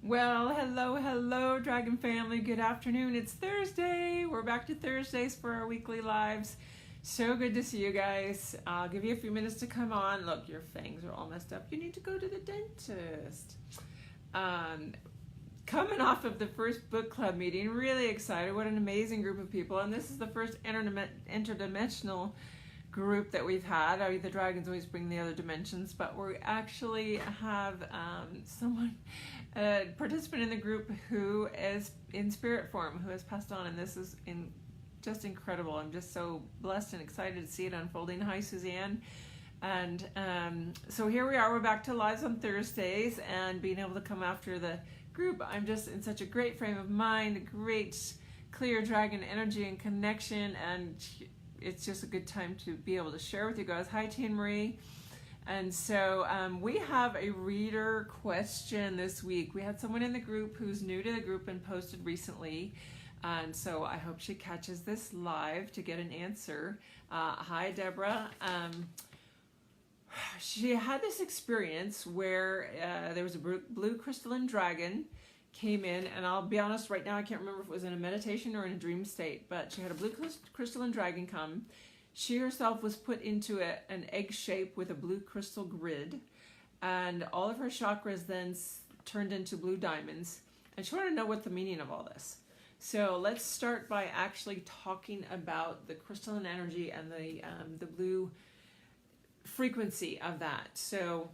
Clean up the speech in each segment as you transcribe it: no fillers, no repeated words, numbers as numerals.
Well, hello, Dragon family. Good afternoon. It's Thursday. We're back to Thursdays for our weekly lives. So good to see you guys. I'll give you a few minutes to come on. Look, your fangs are all messed up. You need to go to the dentist. Coming off of the first book club meeting, really excited. What an amazing group of people. And this is the first interdimensional group that we've had. I mean, the dragons always bring the other dimensions, but we actually have a participant in the group who is in spirit form, who has passed on, and this is just incredible. I'm just so blessed and excited to see it unfolding. Hi, Suzanne. And so here we are. We're back to lives on Thursdays and being able to come after the group. I'm just in such a great frame of mind, great clear dragon energy and connection, and it's just a good time to be able to share with you guys. Hi, Tia Marie. And so we have a reader question this week. We had someone in the group who's new to the group and posted recently. And so I hope she catches this live to get an answer. Hi, Deborah. She had this experience where there was a blue crystalline dragon came in, and I'll be honest, right now I can't remember if it was in a meditation or in a dream state, but she had a blue crystalline dragon come. She herself was put into an egg shape with a blue crystal grid, and all of her chakras then turned into blue diamonds, and she wanted to know what the meaning of all this. So let's start by actually talking about the crystalline energy and the blue frequency of that. So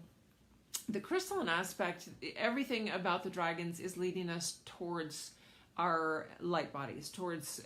the crystalline aspect, everything about the dragons is leading us towards our light bodies, towards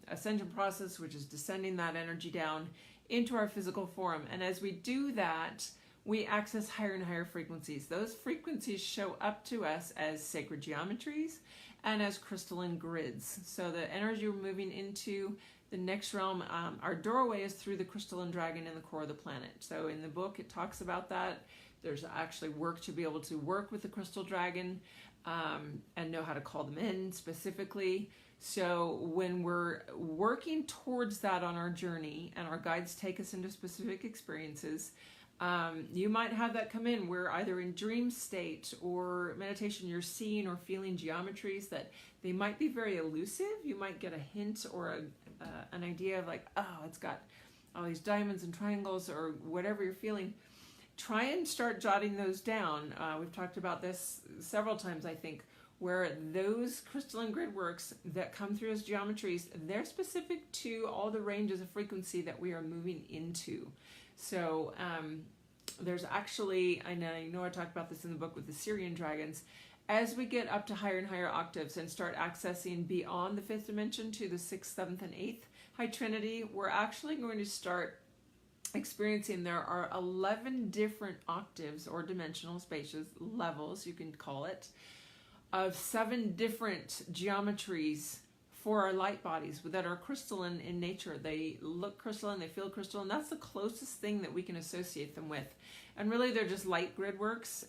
ascension process, which is descending that energy down into our physical form. And as we do that, we access higher and higher frequencies. Those frequencies show up to us as sacred geometries and as crystalline grids. So the energy we're moving into the next realm, our doorway is through the crystalline dragon in the core of the planet. So in the book, it talks about that. There's actually work to be able to work with the crystal dragon and know how to call them in specifically. So when we're working towards that on our journey and our guides take us into specific experiences, you might have that come in where either in dream state or meditation you're seeing or feeling geometries that they might be very elusive. You might get a hint or an idea of like, oh, it's got all these diamonds and triangles or whatever you're feeling. Try and start jotting those down. We've talked about this several times, I think, where those crystalline grid works that come through as geometries, they're specific to all the ranges of frequency that we are moving into. So there's actually, I know I talked about this in the book with the Syrian dragons, as we get up to higher and higher octaves and start accessing beyond the fifth dimension to the sixth, seventh, and eighth high trinity, we're actually going to start experiencing there are 11 different octaves or dimensional spaces, levels you can call it, of 7 different geometries for our light bodies that are crystalline in nature. They look crystalline, they feel crystalline. That's the closest thing that we can associate them with. And really they're just light grid works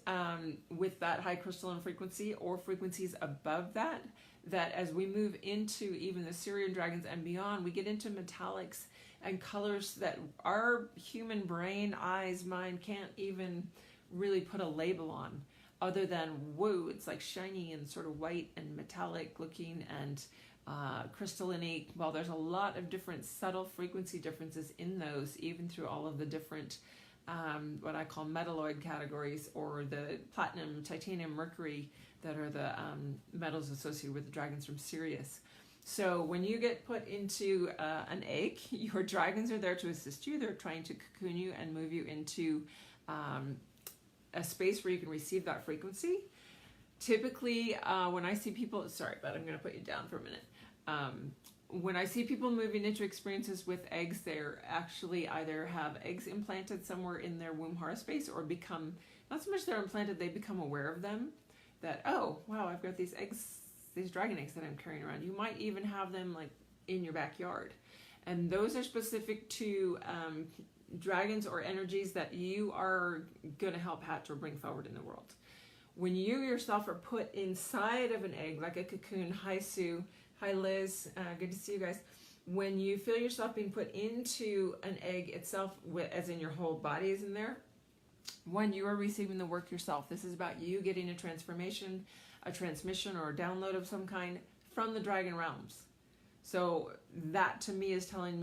with that high crystalline frequency or frequencies above that, that as we move into even the Syrian dragons and beyond, we get into metallics and colors that our human brain, eyes, mind can't even really put a label on other than, whoa, it's like shiny and sort of white and metallic looking and crystalline. Well, there's a lot of different subtle frequency differences in those, even through all of the different what I call metalloid categories, or the platinum, titanium, mercury that are the metals associated with the dragons from Sirius. So when you get put into an egg, your dragons are there to assist you. They're trying to cocoon you and move you into a space where you can receive that frequency. Typically, when I see people, sorry, but I'm going to put you down for a minute. When I see people moving into experiences with eggs, they're actually either have eggs implanted somewhere in their womb hara space or become, not so much they're implanted, they become aware of them. That, oh, wow, I've got these eggs, these dragon eggs that I'm carrying around. You might even have them like in your backyard. And those are specific to dragons or energies that you are going to help hatch or bring forward in the world. When you yourself are put inside of an egg, like a cocoon, hi Sue, hi Liz, good to see you guys. When you feel yourself being put into an egg itself, as in your whole body is in there, when you are receiving the work yourself. This is about you getting a transformation, a transmission, or a download of some kind from the dragon realms. So that to me is telling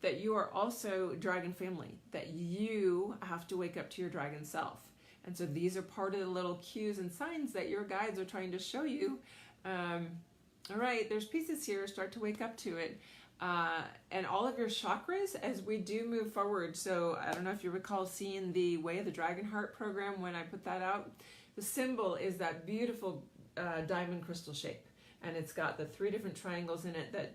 that you are also dragon family, that you have to wake up to your dragon self. And so these are part of the little cues and signs that your guides are trying to show you. All right, there's pieces here, start to wake up to it. And all of your chakras as we do move forward. So I don't know if you recall seeing the Way of the Dragon Heart program when I put that out. The symbol is that beautiful diamond crystal shape. And it's got the 3 different triangles in it that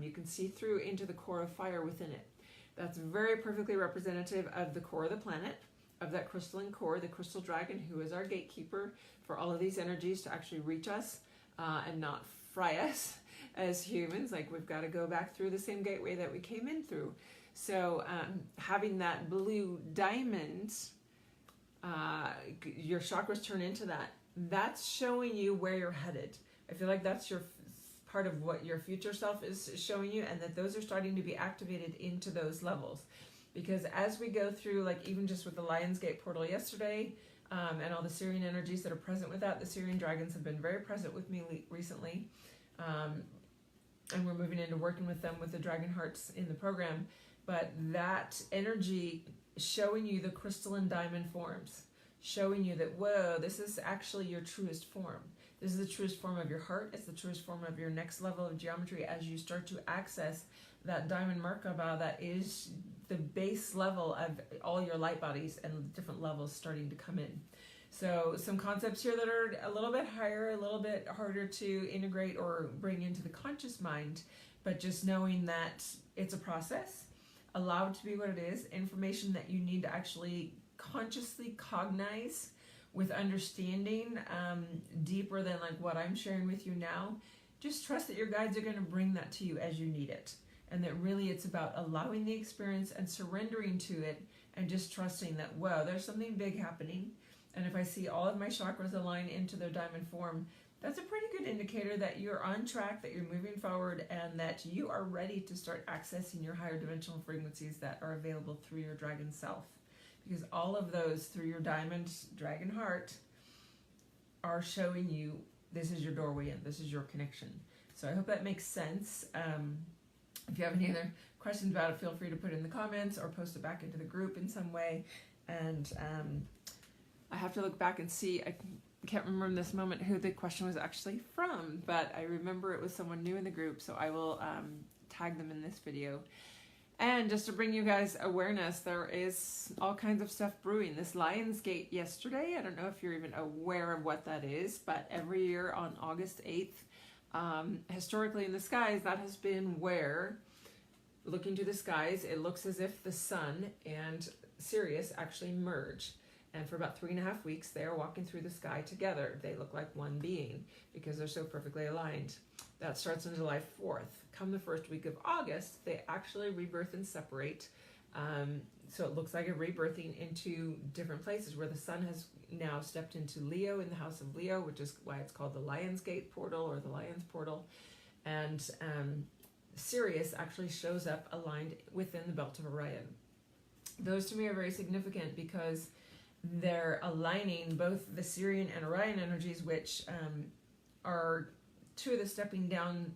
you can see through into the core of fire within it. That's very perfectly representative of the core of the planet, of that crystalline core, the crystal dragon, who is our gatekeeper for all of these energies to actually reach us and not fry us as humans. Like, we've got to go back through the same gateway that we came in through. So having that blue diamond, your chakras turn into that. That's showing you where you're headed. I feel like that's your part of what your future self is showing you, and that those are starting to be activated into those levels. Because as we go through, like even just with the Lion's Gate portal yesterday, and all the Syrian energies that are present with that, the Syrian dragons have been very present with me recently. And we're moving into working with them with the dragon hearts in the program. But that energy showing you the crystalline diamond forms, showing you that, whoa, this is actually your truest form. This is the truest form of your heart. It's the truest form of your next level of geometry as you start to access that diamond Merkaba that is the base level of all your light bodies and different levels starting to come in. So some concepts here that are a little bit higher, a little bit harder to integrate or bring into the conscious mind, but just knowing that it's a process, allowed to be what it is, information that you need to actually consciously cognize with understanding deeper than like what I'm sharing with you now. Just trust that your guides are going to bring that to you as you need it. And that really it's about allowing the experience and surrendering to it and just trusting that, whoa, there's something big happening. And if I see all of my chakras align into their diamond form, that's a pretty good indicator that you're on track, that you're moving forward, and that you are ready to start accessing your higher dimensional frequencies that are available through your dragon self. Because all of those through your diamond dragon heart are showing you this is your doorway in, this is your connection. So I hope that makes sense. If you have any other questions about it, feel free to put it in the comments or post it back into the group in some way. And I have to look back and see, I can't remember in this moment who the question was actually from, but I remember it was someone new in the group, so I will tag them in this video. And just to bring you guys awareness, there is all kinds of stuff brewing. This Lion's Gate yesterday, I don't know if you're even aware of what that is, but every year on August 8th, historically in the skies, that has been where, looking to the skies, it looks as if the sun and Sirius actually merge. And for about 3.5 weeks, they are walking through the sky together. They look like one being because they're so perfectly aligned. That starts on July 4th. Come the first week of August, they actually rebirth and separate. So it looks like a rebirthing into different places where the sun has now stepped into Leo, in the house of Leo, which is why it's called the Lion's Gate portal or the Lion's portal. And Sirius actually shows up aligned within the belt of Orion. Those to me are very significant because they're aligning both the Sirian and Orion energies, which are two of the stepping down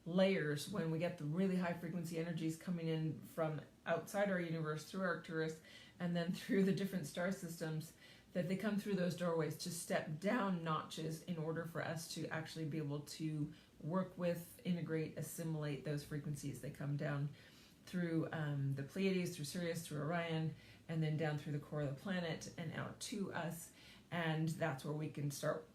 layers when we get the really high frequency energies coming in from outside our universe through Arcturus and then through the different star systems, that they come through those doorways to step down notches in order for us to actually be able to work with, integrate, assimilate those frequencies. They come down through the Pleiades, through Sirius, through Orion, and then down through the core of the planet and out to us. And that's where we can start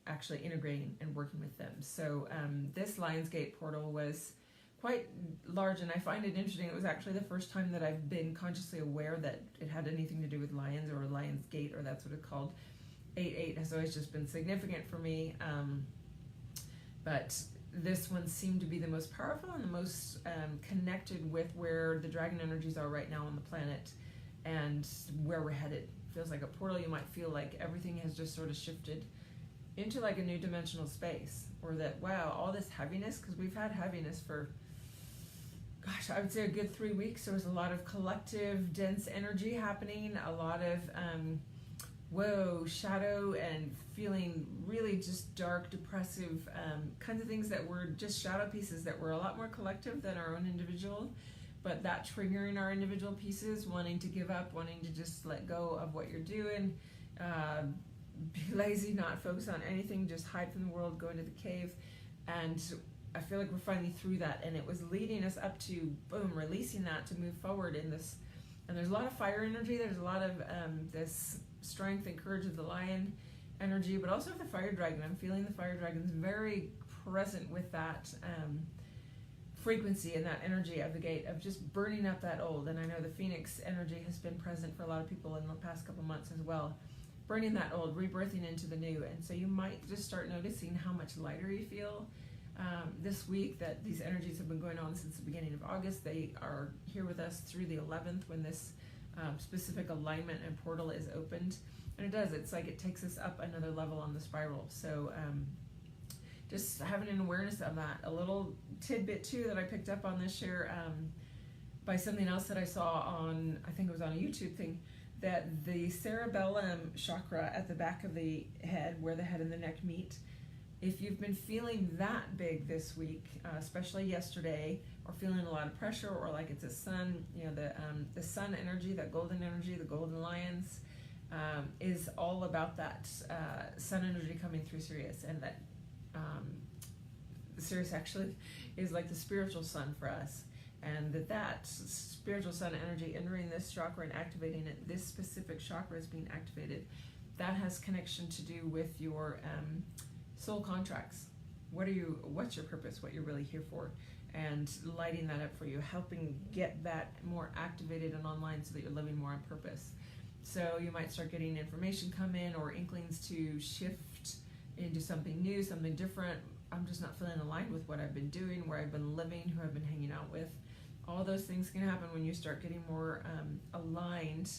actually integrating and working with them. So this Lion's Gate portal was quite large, and I find it interesting. It was actually the first time that I've been consciously aware that it had anything to do with lions or Lion's Gate, or that's what it's called. 8/8 has always just been significant for me. But this one seemed to be the most powerful and the most connected with where the dragon energies are right now on the planet and where we're headed. Feels like a portal. You might feel like everything has just sort of shifted into like a new dimensional space, or that, wow, all this heaviness, because we've had heaviness for gosh, I would say a good 3 weeks. There was a lot of collective, dense energy happening, a lot of shadow, and feeling really just dark, depressive kinds of things that were just shadow pieces that were a lot more collective than our own individual, but that triggering our individual pieces, wanting to give up, wanting to just let go of what you're doing, be lazy, not focus on anything, just hide from the world, go into the cave. And I feel like we're finally through that, and it was leading us up to, boom, releasing that to move forward in this. And there's a lot of fire energy, there's a lot of this strength and courage of the lion energy, but also of the fire dragon. I'm feeling the fire dragon's very present with that frequency and that energy of the gate of just burning up that old. And I know the phoenix energy has been present for a lot of people in the past couple months as well, burning that old, rebirthing into the new. And so you might just start noticing how much lighter you feel this week, that these energies have been going on since the beginning of August. They are here with us through the 11th when this specific alignment and portal is opened. And it does, it's like it takes us up another level on the spiral. So just having an awareness of that. A little tidbit too that I picked up on this share by something else that I saw on, I think it was on a YouTube thing, that the cerebellum chakra at the back of the head, where the head and the neck meet, if you've been feeling that big this week, especially yesterday, or feeling a lot of pressure, or like it's a sun, the sun energy, that golden energy, the golden lions, is all about that sun energy coming through Sirius, and that Sirius actually is like the spiritual sun for us, and that spiritual sun energy entering this chakra and activating it, this specific chakra is being activated, that has connection to do with your soul contracts. What's your purpose, what you're really here for, and lighting that up for you, helping get that more activated and online so that you're living more on purpose. So you might start getting information come in, or inklings to shift into something new, something different. I'm just not feeling aligned with what I've been doing, where I've been living, who I've been hanging out with. All those things can happen when you start getting more aligned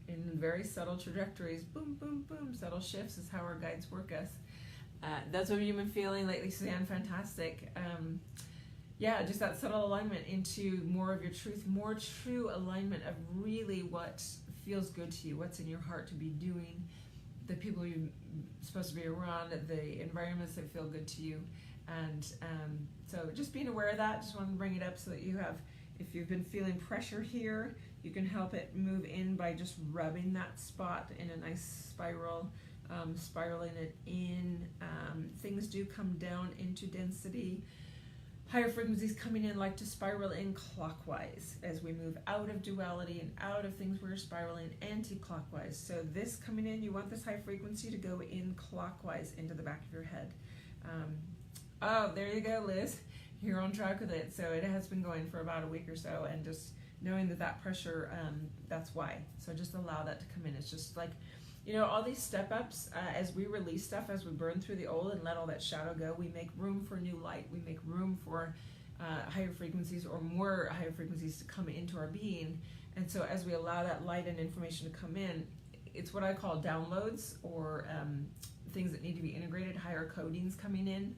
in very subtle trajectories. Boom, boom, boom. Subtle shifts is how our guides work us. That's what you've been feeling lately, Suzanne. Fantastic. Just that subtle alignment into more of your truth, more true alignment of really what feels good to you, what's in your heart to be doing, the people you're supposed to be around, the environments that feel good to you. And so just being aware of that, just wanted to bring it up so that you have, if you've been feeling pressure here, you can help it move in by just rubbing that spot in a nice spiral, spiraling it in. Things do come down into density. Higher frequencies coming in like to spiral in clockwise as we move out of duality and out of things we're spiraling anti-clockwise. So this coming in, you want this high frequency to go in clockwise into the back of your head. Oh, there you go, Liz. You're on track with it. So it has been going for about a week or so, and just knowing that pressure, that's why. So just allow that to come in. It's just like, all these step ups, as we release stuff, as we burn through the old and let all that shadow go, we make room for new light. We make room for higher frequencies, or more higher frequencies to come into our being. And so as we allow that light and information to come in, it's what I call downloads, or things that need to be integrated, higher codings coming in.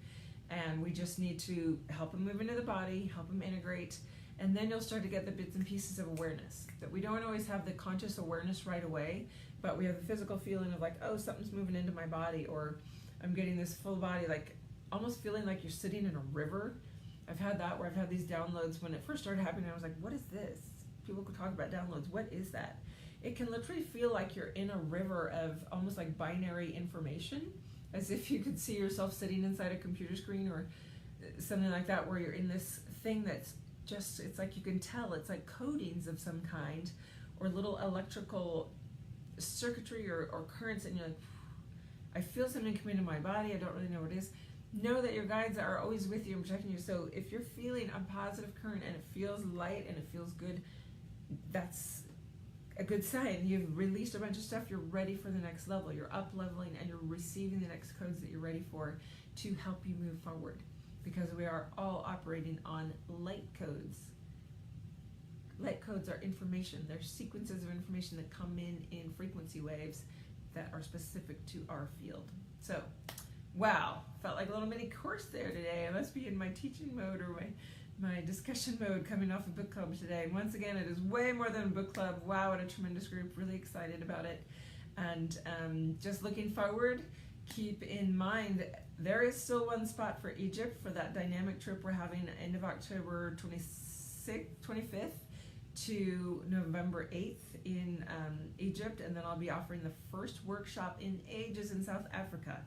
And we just need to help them move into the body, help them integrate. And then you'll start to get the bits and pieces of awareness, that we don't always have the conscious awareness right away, but we have the physical feeling of like, oh, something's moving into my body, or I'm getting this full body, like almost feeling like you're sitting in a river. I've had that, where I've had these downloads. When it first started happening, I was like, what is this? People could talk about downloads. What is that? It can literally feel like you're in a river of almost like binary information, as if you could see yourself sitting inside a computer screen or something like that, where you're in this thing that's just, it's like you can tell, it's like codings of some kind, or little electrical circuitry or currents, and you're like, I feel something coming into my body, I don't really know what it is. Know that your guides are always with you and protecting you. So if you're feeling a positive current and it feels light and it feels good, that's a good sign. You've released a bunch of stuff, you're ready for the next level, you're up leveling, and you're receiving the next codes that you're ready for to help you move forward, because we are all operating on light codes. Light codes are information. They're sequences of information that come in frequency waves that are specific to our field. So, wow, felt like a little mini course there today. I must be in my teaching mode or my my discussion mode coming off a book club today. Once again, it is way more than a book club. Wow, what a tremendous group. Really excited about it. And just looking forward, keep in mind there is still one spot for Egypt for that dynamic trip we're having end of October 25th to November 8th in Egypt, and then I'll be offering the first workshop in ages in South Africa.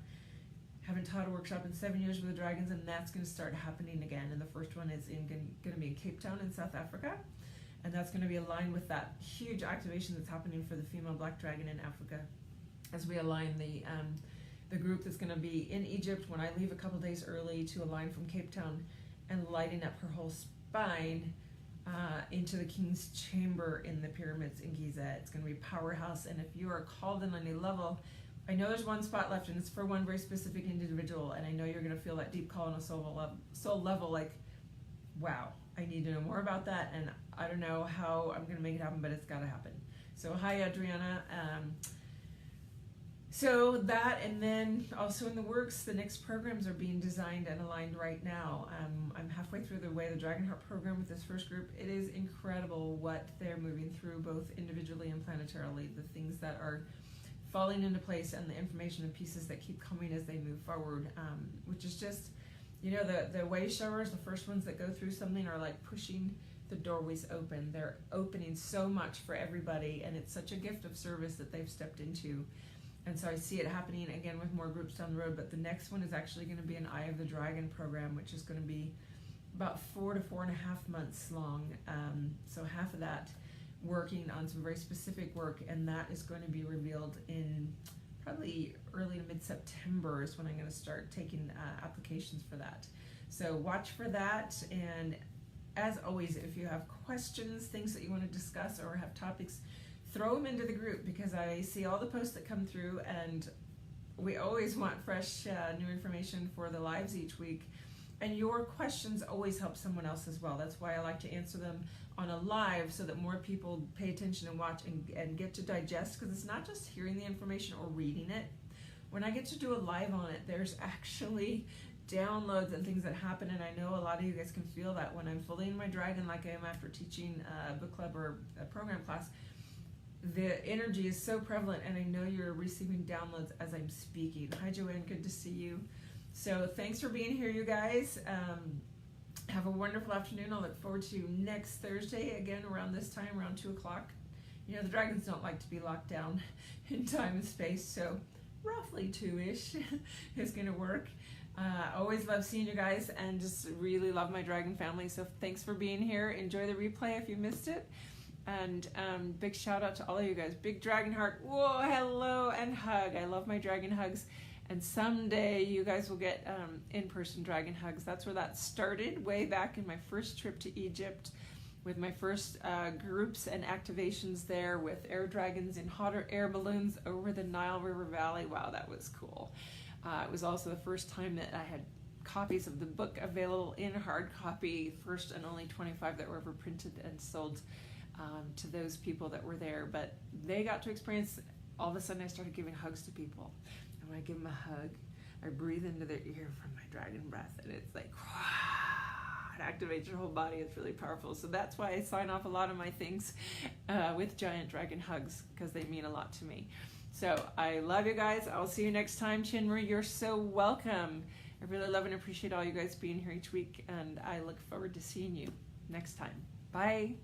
Haven't taught a workshop in 7 years with the dragons, and that's going to start happening again. And the first one is going to be in Cape Town in South Africa, and that's going to be aligned with that huge activation that's happening for the female black dragon in Africa, as we align the group that's going to be in Egypt when I leave a couple days early to align from Cape Town and lighting up her whole spine into the King's Chamber in the pyramids in Giza. It's going to be powerhouse, and if you are called in on a level, I know there's one spot left, and it's for one very specific individual, and I know you're going to feel that deep call on a soul level, like, wow, I need to know more about that, and I don't know how I'm going to make it happen, but it's got to happen. So hi, Adriana. So that, and then also in the works, the next programs are being designed and aligned right now. I'm halfway through the Way of the Dragonheart program with this first group. It is incredible what they're moving through, both individually and planetarily, the things that are falling into place and the information and pieces that keep coming as they move forward, which is just, you know, the way showers, the first ones that go through something are like pushing the doorways open. They're opening so much for everybody, and it's such a gift of service that they've stepped into. And so I see it happening again with more groups down the road, but the next one is actually going to be an Eye of the Dragon program, which is going to be about 4 to 4.5 months long. So half of that working on some very specific work, and that is going to be revealed in probably early to mid-September is when I'm going to start taking applications for that. So watch for that, and as always, if you have questions, things that you want to discuss, or have topics, throw them into the group, because I see all the posts that come through, and we always want fresh new information for the lives each week. And your questions always help someone else as well. That's why I like to answer them on a live, so that more people pay attention and watch and get to digest, because it's not just hearing the information or reading it. When I get to do a live on it, there's actually downloads and things that happen, and I know a lot of you guys can feel that when I'm fully in my dragon, like I am after teaching a book club or a program class. The energy is so prevalent, and I know you're receiving downloads as I'm speaking. Hi, Joanne, good to see you. So thanks for being here, you guys. Have a wonderful afternoon. I'll look forward to next Thursday, again around this time, around 2 o'clock. You know, the dragons don't like to be locked down in time and space, so roughly 2-ish is going to work. Always love seeing you guys, and just really love my dragon family. So thanks for being here. Enjoy the replay if you missed it. And big shout out to all of you guys. Big dragon heart. Whoa, hello, and hug. I love my dragon hugs. And someday you guys will get in-person dragon hugs. That's where that started, way back in my first trip to Egypt, with my first groups and activations there with air dragons in hot air balloons over the Nile River Valley. Wow, that was cool. It was also the first time that I had copies of the book available in hard copy, first and only 25 that were ever printed and sold to those people that were there. But they got to experience, all of a sudden I started giving hugs to people. And when I give them a hug, I breathe into their ear from my dragon breath, and it's like, it activates your whole body. It's really powerful. So that's why I sign off a lot of my things with giant dragon hugs, because they mean a lot to me. So I love you guys. I'll see you next time. Chinra, you're so welcome. I really love and appreciate all you guys being here each week, and I look forward to seeing you next time. Bye.